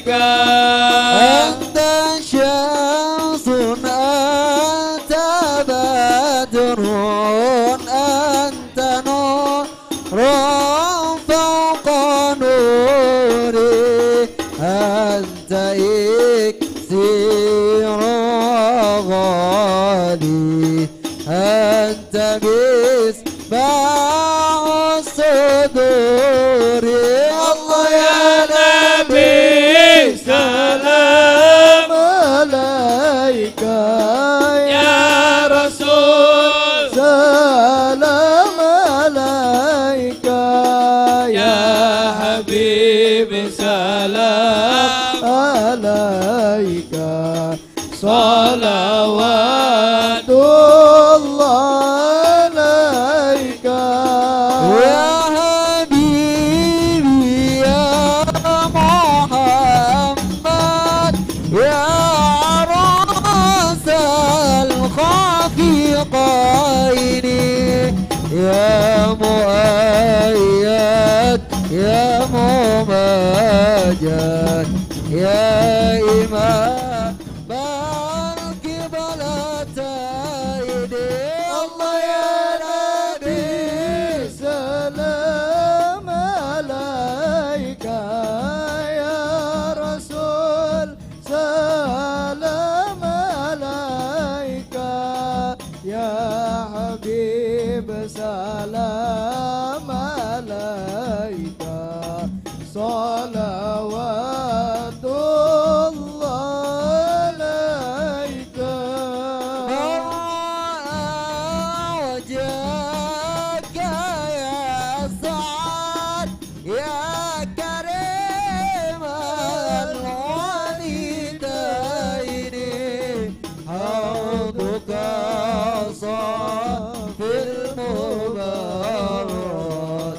عليك أنت شمس أنت بدر أنت نور فوق نوري أنت إكسير غالي أنت مصباح الصدور الله يا نبي سلام عليك يا رسول سلام عليك يا حبيبي سلام عليك صلوات الله عليك يا حبيبي يا محمد يا راس الخافقين يا مؤيد يا ممجد يا إمام القبلتين الله يا نبي سلام عليك يا رسول سلام عليك يا حبيب سلام عليك صلوات الله عليك وجهك يا سعد يا كريم الوالدين حوضك صافي المبرد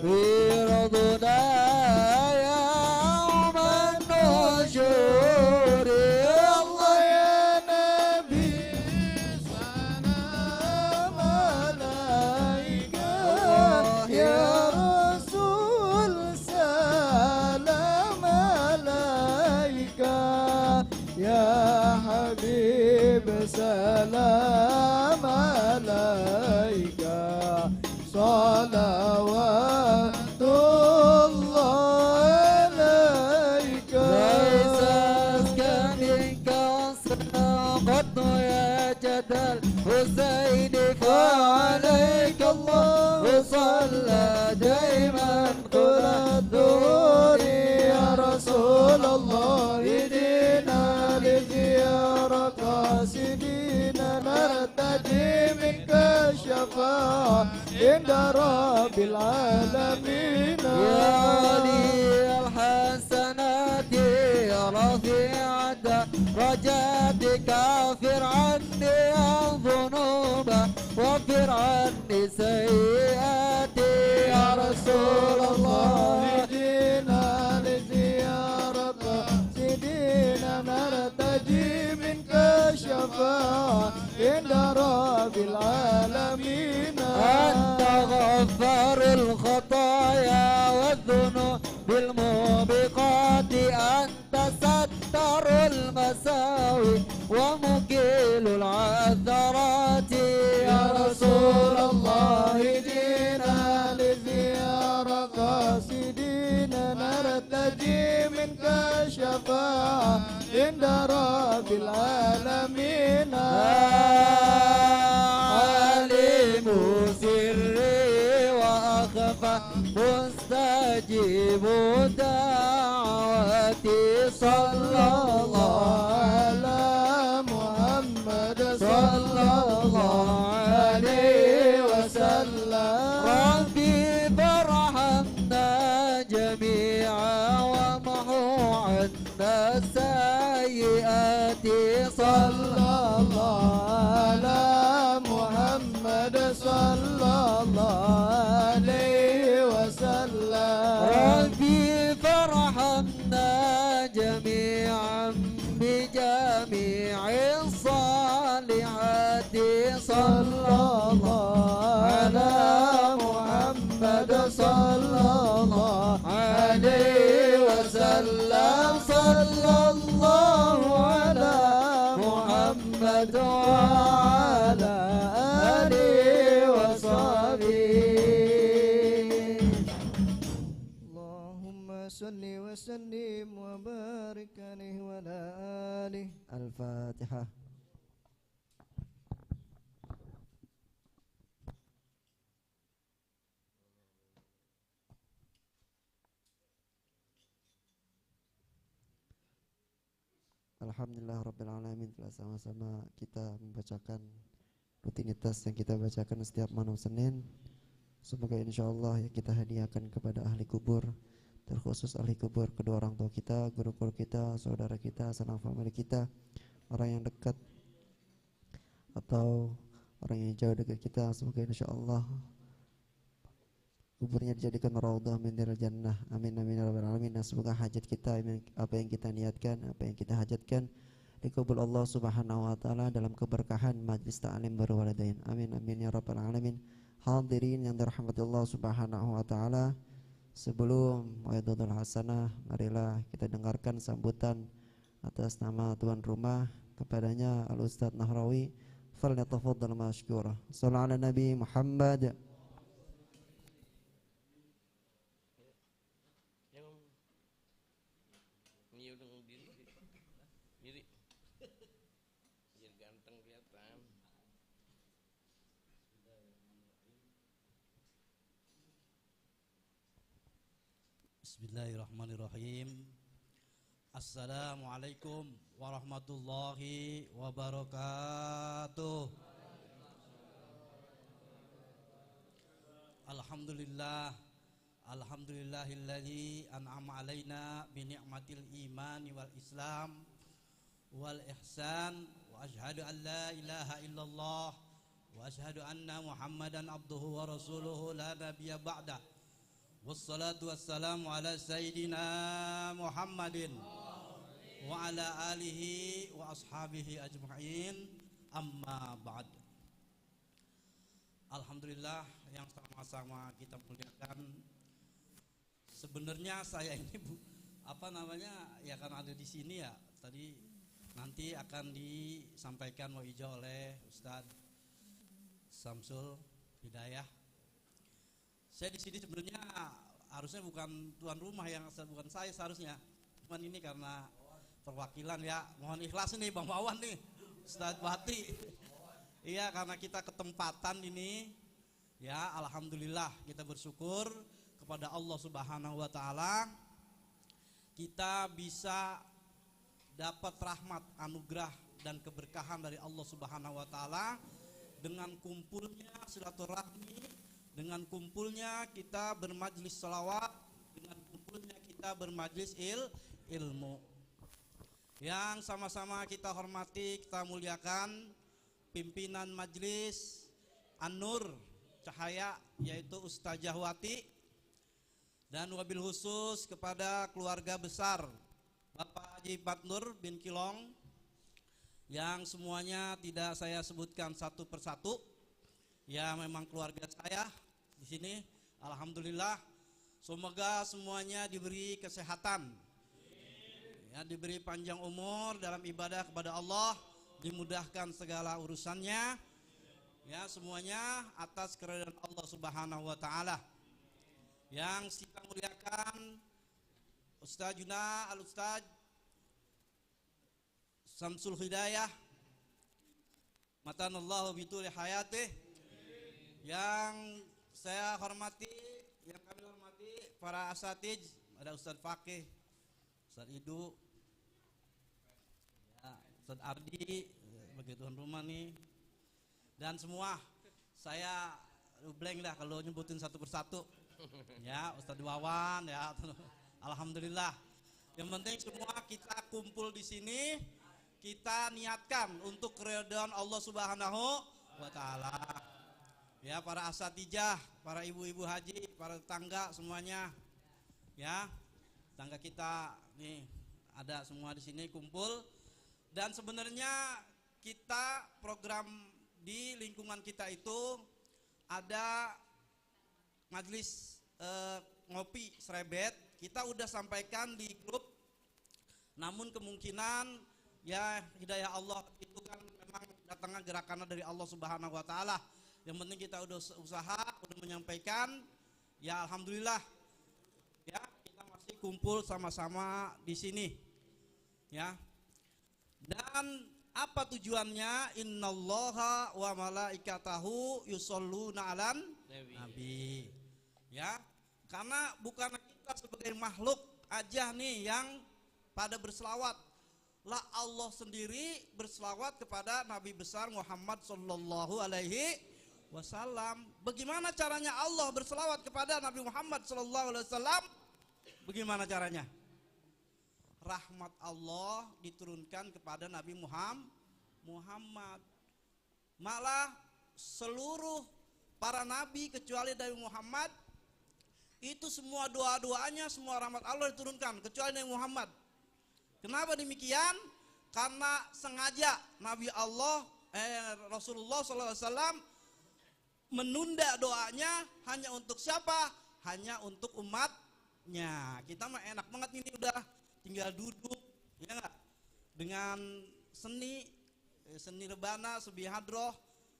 برضنا يوم النشور الله يا نبي سلام عليك يا رسول سلام عليك يا حبيب سلام عليك صلوات الله عليك ليس أزكى منك سقط يا جدل حسين فعليك الله صلى دائما كل الدهور يا رسول الله اهدنا لزيارة قاصدين نرتجي منك الشفاعة عند رب العالمين يا علي الحسنات رفيع درجاتك اغفر عني الذنوب واغفر عني سيئاتي يا رسول الله اهدنا لزيارة سيدنا نرتجي منك الشفاعة عند رب العالمين أنت غفار الخطايا والذنوب بالموبقات أنت ستر المساوي ومكيل العثرات يا رسول الله اهدنا لزيارة قاصدين نرتجي منك الشفاعة عند رب العالمين عليم سري وأخفى مستجيب دعوتي صلى الله على محمد صلى الله عليه وسلم ربي فارحمنا جميعا ومحو عنا السيئات صلى الله على محمد صلى الله عليه وسلم ربي فارحمنا جميعا بجميع الصالحات صلى الله على محمد صلى الله عليه وسلم صلى محمد وعلى آله وصحبه. اللهم صل وسلم وبارك عليه وعلى آله. الفاتحة. Alhamdulillah Rabbil Alamin, telah sama-sama kita membacakan rutinitas yang kita bacakan setiap malam Senin. Semoga insyaAllah yang kita hadiahkan kepada ahli kubur, terkhusus ahli kubur kedua orang tua kita, guru-guru kita, saudara kita, sanak famili kita, orang yang dekat atau orang yang jauh dekat kita, semoga insyaAllah kuburnya dijadikan raudhah min riyadil jannah. Amin amin ya rabbal alamin. Dan semoga hajat kita, apa yang kita niatkan, apa yang kita hajatkan, dikabul Allah Subhanahu wa taala dalam keberkahan majlis ta'lim berwalidain. Amin amin ya rabbal alamin. Hadirin yang dirahmati Allah Subhanahu wa taala, sebelum wa'idul hasanah, marilah kita dengarkan sambutan atas nama tuan rumah kepadanya Al Ustaz Nahrawi. Falyatafaddal mashkura. Shallallahu ala Nabi Muhammad. Bismillahirrahmanirrahim. Assalamualaikum warahmatullahi wabarakatuh. Alhamdulillah, alhamdulillahilladzi an'ama alaina bi ni'matil iman wal islam wal ihsan, wa asyhadu an la ilaha illallah wa asyhadu anna Muhammadan abduhu wa rasuluhu la nabiyya ba'da. Wassalatu wassalamu ala sayyidina Muhammadin wa ala alihi wa ashabihi ajma'in, amma ba'd. Alhamdulillah yang sama-sama kita muliakan. Sebenarnya saya ini ya karena ada di sini ya, tadi nanti akan disampaikan wa'ijah oleh Ustadz Samsul Hidayah. Saya di sini sebenarnya harusnya bukan tuan rumah, bukan saya seharusnya. Cuman ini karena perwakilan ya, mohon ikhlas nih Bang Wawan nih, Ustadz Bati. Iya, karena kita ketempatan ini ya, alhamdulillah kita bersyukur kepada Allah Subhanahu wa taala kita bisa dapat rahmat, anugerah dan keberkahan dari Allah Subhanahu wa taala dengan kumpulnya silaturahmi, dengan kumpulnya kita bermajlis sholawat, dengan kumpulnya kita bermajlis ilmu. Yang sama-sama kita hormati, kita muliakan pimpinan majlis An-Nur Cahaya, yaitu Ustazah Wati, dan wabil khusus kepada keluarga besar Bapak Haji Badnur bin Kilong, yang semuanya tidak saya sebutkan satu persatu. Ya, memang keluarga saya di sini. Alhamdulillah, semoga semuanya diberi kesehatan, ya, diberi panjang umur dalam ibadah kepada Allah, dimudahkan segala urusannya, ya, semuanya atas keridhaan Allah Subhanahu wa taala. Yang kita muliakan Ustaz Juna Al Ustaz Samsul Hidayah, matanallahu bituli hayatih. Yang saya hormati, yang kami hormati para asatij, ada Ustaz Fakih, Ustaz Idu, ya, Ustaz Ardi sebagai tuan rumah nih, dan semua. Saya blank dah kalau nyebutin satu persatu. Ya, Ustaz Wawan ya. Alhamdulillah. Yang penting semua kita kumpul di sini, kita niatkan untuk keridhaan Allah Subhanahu wa taala. Ya, para asatijah, para ibu-ibu haji, para tetangga semuanya. Ya, tetangga kita nih ada semua di sini kumpul. Dan sebenarnya kita program di lingkungan kita itu ada majelis ngopi serebet. Kita udah sampaikan di grup. Namun kemungkinan ya hidayah Allah itu kan memang datangnya gerakannya dari Allah Subhanahu wa taala. Yang penting kita udah usaha, udah menyampaikan, ya alhamdulillah. Ya, kita masih kumpul sama-sama di sini. Ya. Dan apa tujuannya? Innallaha wa malaikatahu yusholluna 'alan nabi. Ya. Karena bukan kita sebagai makhluk aja nih yang pada berselawat. Lah Allah sendiri berselawat kepada Nabi besar Muhammad sallallahu alaihi wasallam. Bagaimana caranya Allah berselawat kepada Nabi Muhammad sallallahu alaihi wasallam? Bagaimana caranya? Rahmat Allah diturunkan kepada Nabi Muhammad. Malah seluruh para nabi kecuali Nabi Muhammad itu semua doa-doanya, semua rahmat Allah diturunkan kecuali Nabi Muhammad. Kenapa demikian? Karena sengaja Nabi Allah Rasulullah SAW menunda doanya hanya untuk siapa? Hanya untuk umatnya. Kita mah enak banget ini udah tinggal duduk, ya enggak? Dengan seni rebana, subihadroh,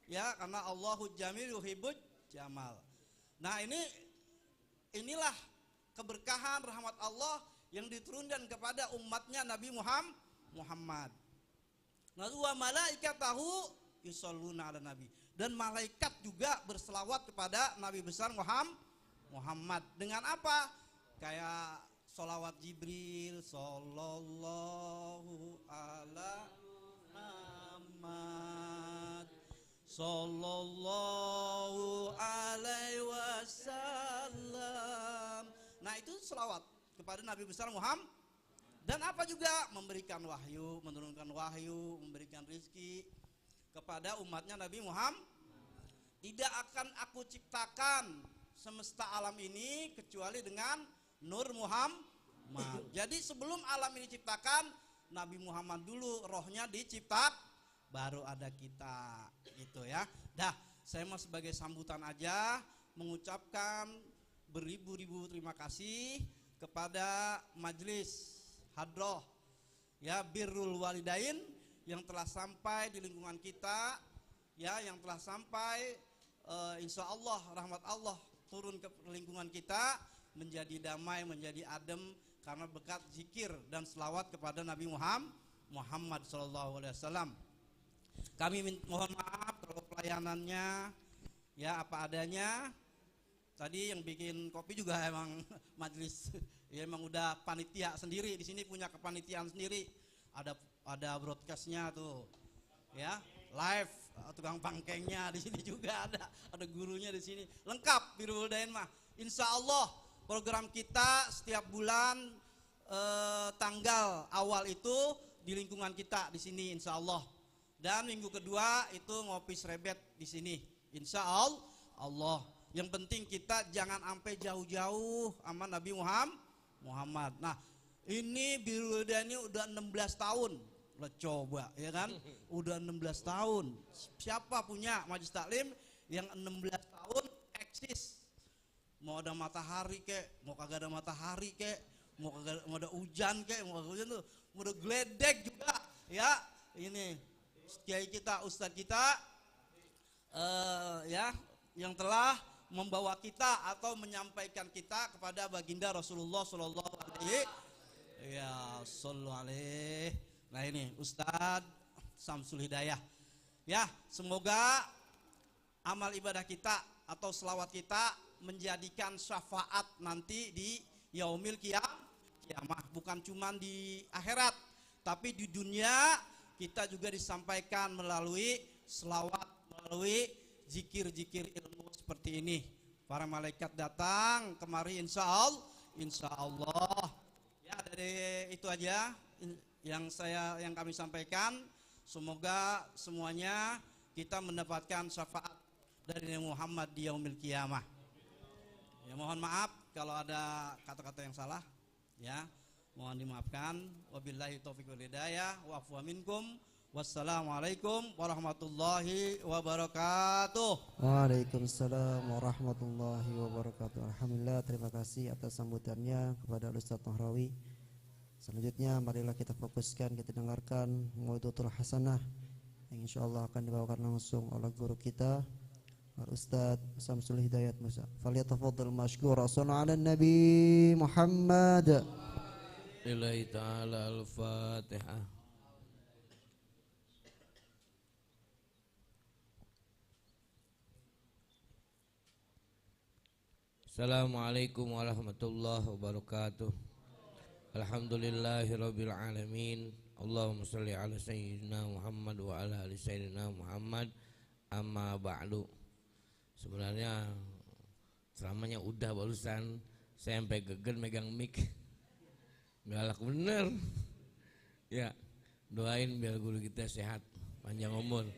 ya karena Allahu Jamil yuhibbul jamal. Nah inilah keberkahan rahmat Allah yang diturunkan kepada umatnya Nabi Muhammad. Lalu wa malaikatahu yusholluna 'alan nabi. Dan malaikat juga berselawat kepada Nabi besar Muhammad. Dengan apa? Kayak sholawat Jibril, sallallahu ala Muhammad, sallallahu alaihi wasallam. Nah itu selawat kepada Nabi besar Muhammad. Dan apa juga? Memberikan wahyu, menurunkan wahyu, memberikan rizki kepada umatnya Nabi Muhammad. Tidak akan aku ciptakan semesta alam ini kecuali dengan Nur Muhammad. Jadi sebelum alam ini diciptakan, Nabi Muhammad dulu rohnya diciptak, baru ada kita, gitu ya. Dah, saya mau sebagai sambutan aja mengucapkan beribu-ribu terima kasih kepada Majelis Hadroh ya Birrul Walidain yang telah sampai di lingkungan kita, ya yang telah sampai insya Allah rahmat Allah turun ke lingkungan kita, menjadi damai, menjadi adem karena berkat zikir dan selawat kepada Nabi Muhammad SAW. Kami mohon maaf kalau pelayanannya ya apa adanya. Tadi yang bikin kopi juga emang majelis, ya emang udah panitia sendiri di sini, punya kepanitiaan sendiri. Ada broadcastnya tuh, ya live, tukang pangkengnya di sini juga ada gurunya di sini, lengkap Birrul Walidain mah. Insya Allah program kita setiap bulan tanggal awal itu di lingkungan kita di sini insya Allah. Dan minggu kedua itu ngopi serebet di sini insya Allah. Yang penting kita jangan sampai jauh-jauh sama Nabi Muhammad. Nah ini Birrul Walidain ini udah 16 tahun. Lah coba ya kan, udah 16 tahun. Siapa punya majelis taklim yang 16 tahun eksis? Mau ada matahari kek, mau kagak ada matahari kek, mau ada hujan kek, mau kagak hujan tuh, mau ada geledek juga, ya ini kiai kita, ustadz kita, ya yang telah membawa kita atau menyampaikan kita kepada baginda Rasulullah Sallallahu Alaihi Wasallam. Nah ini Ustadz Samsul Hidayah. Ya semoga amal ibadah kita atau selawat kita menjadikan syafaat nanti di yaumil kiamah, bukan cuma di akhirat, tapi di dunia kita juga disampaikan melalui selawat, melalui zikir-zikir ilmu seperti ini. Para malaikat datang kemari insya Allah. Ya dari itu aja yang kami sampaikan. Semoga semuanya kita mendapatkan syafaat dari Nabi Muhammad di yaumil kiamah. Ya mohon maaf kalau ada kata-kata yang salah, ya mohon dimaafkan. Wabillahi taufiq wal hidayah wa afwa minkum. Wassalamualaikum warahmatullahi wabarakatuh. Waalaikumsalam warahmatullahi wabarakatuh. Alhamdulillah, terima kasih atas sambutannya kepada Ustaz Nahrawi. Selanjutnya marilah kita fokuskan, kita dengarkan Mau'izatul Hasanah yang insyaallah akan dibawakan langsung oleh guru kita Al-Ustaz Samsul Hidayat Musa. Falyatafaddal mashkura. Sallu ala Nabi Muhammad. Lillahi ta'ala al-Fatihah. Assalamualaikum warahmatullahi wabarakatuh. Alhamdulillahirabbil alamin. Allahumma shalli ala sayyidina Muhammad wa ala ali sayyidina Muhammad. Amma ba'du. Sebenarnya ceramahnya udah barusan, saya sampai geger megang mic. Galak bener. Ya, doain biar guru kita sehat, panjang umur,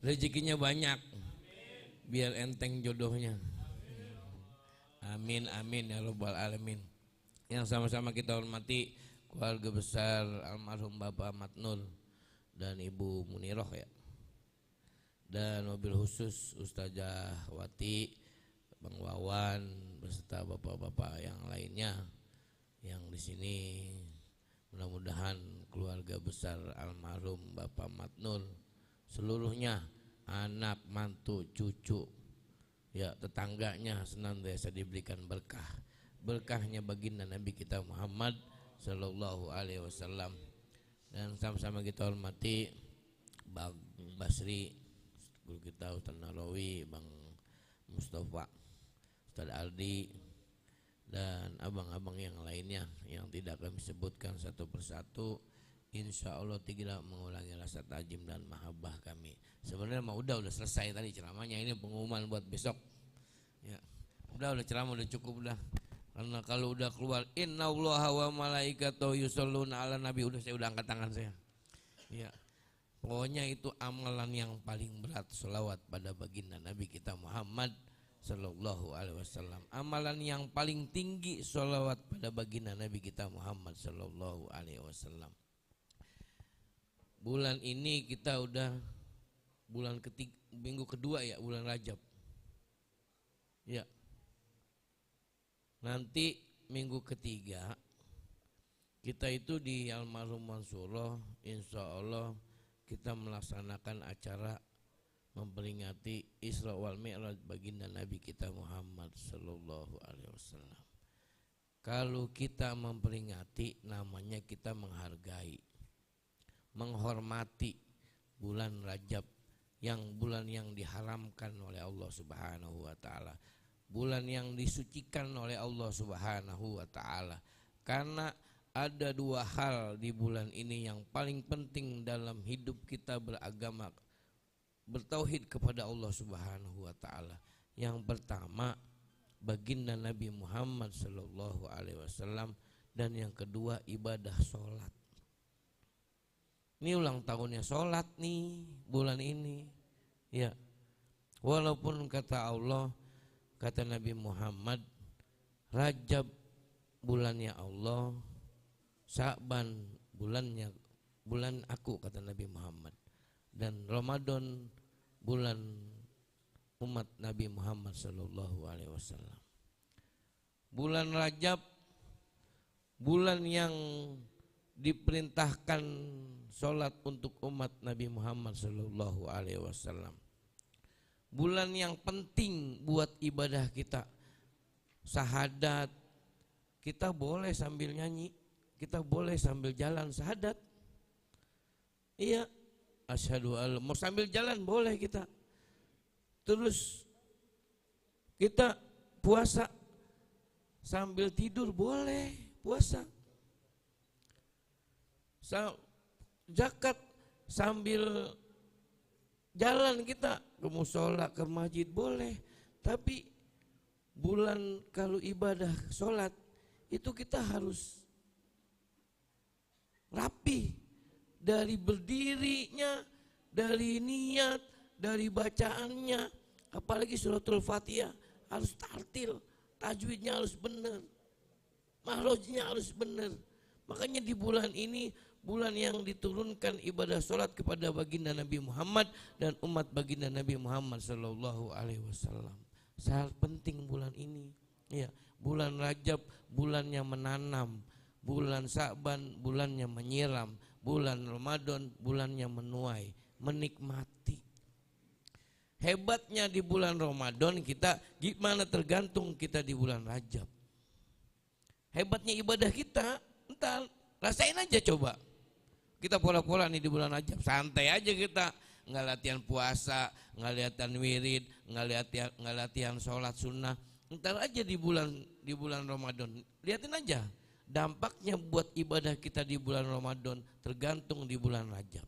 rezekinya banyak, biar enteng jodohnya. Amin amin ya rabbal alamin. Yang sama-sama kita hormati keluarga besar almarhum Bapak Ahmad Nur dan Ibu Muniroh ya. Dan mobil khusus Ustazah Wati, Bang Wawan beserta bapak-bapak yang lainnya yang di sini. Mudah-mudahan keluarga besar almarhum Bapak Ahmad Nur seluruhnya, anak, mantu, cucu, ya tetangganya senantiasa diberikan berkah. Berkahnya baginda Nabi kita Muhammad sallallahu alaihi wasallam. Dan sama-sama kita hormati Bang Basri, guru kita Ustaz Narawi, Bang Mustafa, Ustaz Aldi, dan abang-abang yang lainnya yang tidak kami sebutkan satu persatu. Insya Allah tidak mengulangi rasa tajim dan mahabbah kami. Sebenarnya mah udah selesai tadi ceramahnya, ini pengumuman buat besok. Ya, udah ceramah udah cukup dah. Karena kalau udah keluar innallaha wa malaikatahu yusholluna ala nabi, saya udah angkat tangan saya. Ya. Pokoknya itu amalan yang paling berat, sholawat pada baginda Nabi kita Muhammad sallallahu alaihi wasallam. Amalan yang paling tinggi sholawat pada baginda Nabi kita Muhammad sallallahu alaihi wasallam. Bulan ini kita udah bulan ketiga, minggu kedua ya, bulan Rajab. Ya. Nanti minggu ketiga kita itu di almarhum Mansurah, insya Allah kita melaksanakan acara memperingati Isra wal Mi'raj baginda Nabi kita Muhammad sallallahu alaihi wasallam. Kalau kita memperingati, namanya kita menghargai, menghormati bulan Rajab, yang bulan yang diharamkan oleh Allah Subhanahu wa taala, bulan yang disucikan oleh Allah Subhanahu wa taala. Karena ada dua hal di bulan ini yang paling penting dalam hidup kita beragama, bertauhid kepada Allah Subhanahu wa taala. Yang pertama baginda Nabi Muhammad sallallahu alaihi wasallam, dan yang kedua ibadah sholat. Ini ulang tahunnya sholat nih bulan ini. Ya. Walaupun kata Allah, kata Nabi Muhammad, Rajab bulannya Allah, Sya'ban bulan aku, kata Nabi Muhammad, dan Ramadan bulan umat Nabi Muhammad sallallahu alaihi wasallam. Bulan Rajab bulan yang diperintahkan sholat untuk umat Nabi Muhammad sallallahu alaihi wasallam. Bulan yang penting buat ibadah kita. Syahadat kita boleh sambil nyanyi, kita boleh sambil jalan syahadat. Iya, asyhadu alla, mau sambil jalan boleh kita. Terus kita puasa sambil tidur boleh puasa. Zakat sambil jalan kita ke mushola, ke masjid boleh. Tapi bulan kalau ibadah sholat itu kita harus rapi, dari berdirinya, dari niat, dari bacaannya, apalagi suratul Fatihah harus tartil, tajwidnya harus benar, makhrajnya harus benar. Makanya di bulan ini bulan yang diturunkan ibadah sholat kepada baginda Nabi Muhammad dan umat baginda Nabi Muhammad sallallahu alaihi wasallam. Sangat penting bulan ini. Ya, bulan Rajab bulannya menanam, bulan Sya'ban bulannya menyiram, bulan Ramadan bulannya menuai. menikmati. Hebatnya di bulan Ramadan kita gimana tergantung kita di bulan Rajab. Hebatnya ibadah kita, entar rasain aja coba. Kita pola-pola nih di bulan Rajab, santai aja kita. Nggak latihan puasa, nggak latihan wirid, nggak latihan sholat sunnah. Entar aja di bulan Ramadan, lihatin aja. Dampaknya buat ibadah kita di bulan Ramadan tergantung di bulan Rajab.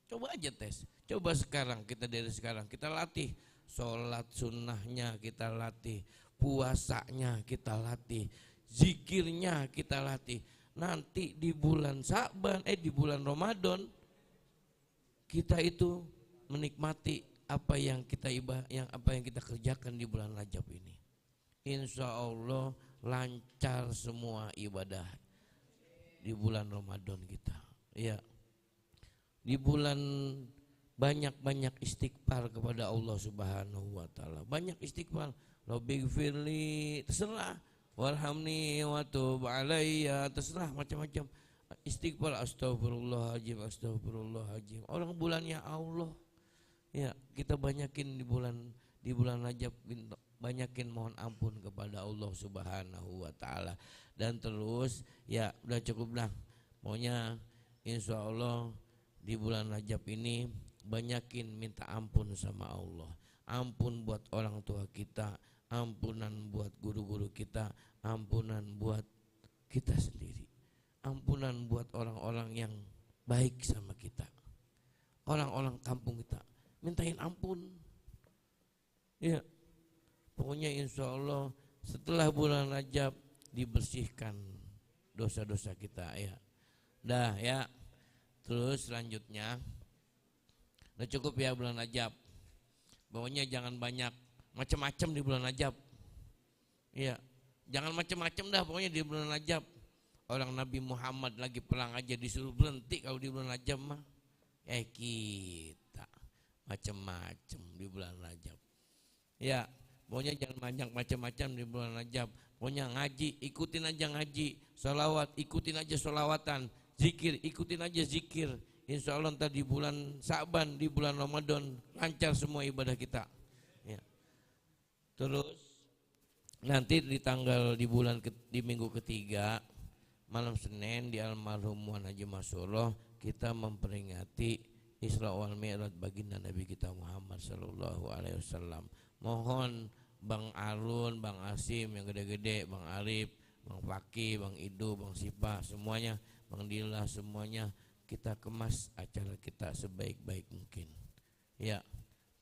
Coba aja tes, coba sekarang dari sekarang kita latih sholat sunnahnya, kita latih puasanya, kita latih zikirnya, kita latih. Nanti di bulan Sa'ban, di bulan Ramadan kita itu menikmati apa yang kita kerjakan di bulan Rajab ini. Insya Allah lancar semua ibadah di bulan Ramadan kita. Ya. Di bulan banyak-banyak istighfar kepada Allah Subhanahu wa taala. Banyak istighfar. Rabbighfirli, terserah. Warhamni wa tub alayya, terserah macam-macam. Istighfar, astagfirullahaladzim. Orang bulannya Allah. Ya, kita banyakin di bulan Rajab, banyakin mohon ampun kepada Allah Subhanahu wa taala. Dan terus ya udah cukup lah. Maunya insya Allah di bulan Rajab ini banyakin minta ampun sama Allah. Ampun buat orang tua kita, ampunan buat guru-guru kita, ampunan buat kita sendiri. Ampunan buat orang-orang yang baik sama kita. Orang-orang kampung kita, mintain ampun. Ya. Pokoknya insya Allah setelah bulan Rajab dibersihkan dosa-dosa kita ya. Dah ya. Terus selanjutnya, udah cukup ya bulan Rajab. Pokoknya jangan banyak macam-macam di bulan Rajab. Iya, jangan macam-macam dah pokoknya di bulan Rajab. Orang Nabi Muhammad lagi perang aja disuruh berhenti kalau di bulan Rajab mah. Kita macam-macam di bulan Rajab. Ya, pokoknya jangan banyak macam-macam di bulan Rajab. Pokoknya ngaji, ikutin aja ngaji. Sholawat, ikutin aja sholawatan. Zikir, ikutin aja zikir. Insya Allah ntar di bulan Sa'ban, di bulan Ramadan lancar semua ibadah kita. Ya. Terus nanti di minggu ketiga malam Senin di almarhum Wan Haji Masroh kita memperingati Isra wal Mi'raj baginda Nabi kita Muhammad sallallahu alaihi wasallam. Mohon Bang Arun, Bang Asim yang gede-gede, Bang Arif, Bang Faki, Bang Idu, Bang Sipa, semuanya, Bang Dila, semuanya kita kemas acara kita sebaik-baik mungkin. Ya,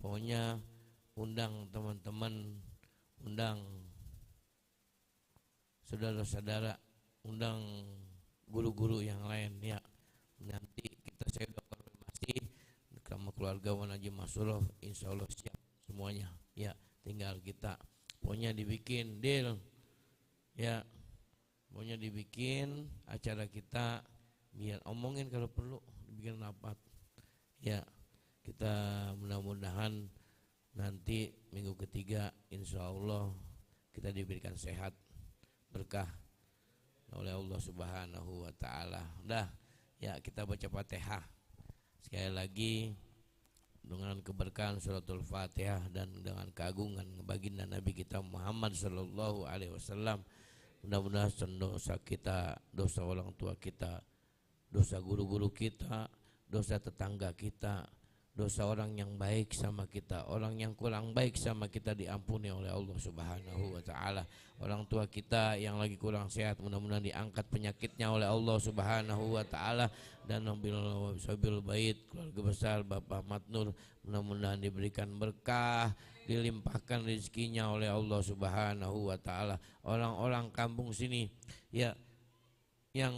pokoknya undang teman-teman, undang saudara-saudara, undang guru-guru yang lain ya. Nanti saya udah konfirmasi sama keluarga Wan Haji Masroh, insya Allah siap semuanya. Ya, tinggal kita pokoknya dibikin deal ya, pokoknya dibikin acara kita biar omongin kalau perlu dibikin rapat ya. Kita mudah-mudahan nanti minggu ketiga insya Allah kita diberikan sehat berkah oleh Allah Subhanahu wa taala. Udah ya, kita baca Fatihah sekali lagi dengan keberkahan suratul Fatihah dan dengan keagungan baginda Nabi kita Muhammad sallallahu alaihi wasallam. Mudah-mudahan dosa kita, dosa orang tua kita, dosa guru-guru kita, dosa tetangga kita, dosa orang yang baik sama kita, orang yang kurang baik sama kita diampuni oleh Allah Subhanahu wa taala. Orang tua kita yang lagi kurang sehat mudah-mudahan diangkat penyakitnya oleh Allah Subhanahu wa taala, dan Nabil Bait keluarga besar Bapak Matnur mudah-mudahan diberikan berkah, dilimpahkan rezekinya oleh Allah Subhanahu wa taala. Orang-orang kampung sini ya yang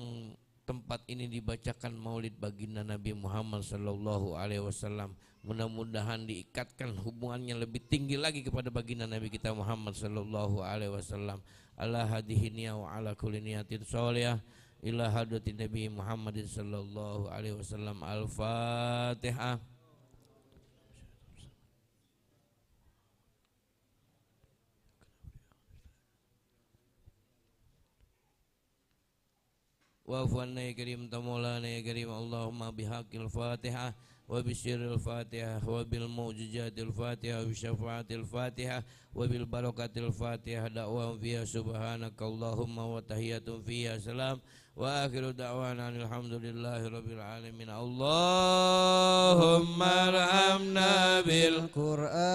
tempat ini dibacakan maulid baginda Nabi Muhammad sallallahu alaihi wasallam, mudah-mudahan diikatkan hubungannya lebih tinggi lagi kepada baginda Nabi kita Muhammad sallallahu alaihi wasallam. Ala hadihinya wa ala kulli niyatin sholihah ila hadratin Nabi Muhammad sallallahu alaihi wasallam. Al-Fatihah. واعف عنا يا كريم مولانا يا كريم اللهم بحق الفاتحة وبسر الفاتحة وبالمعجزات الفاتحة وبشفاعة الفاتحة وبالبركة الفاتحة دعوة فيها سبحانك اللهم وتحية فيها سلام وآخر دعوانا الحمد لله رب العالمين اللهم ارحمنا بالقرآن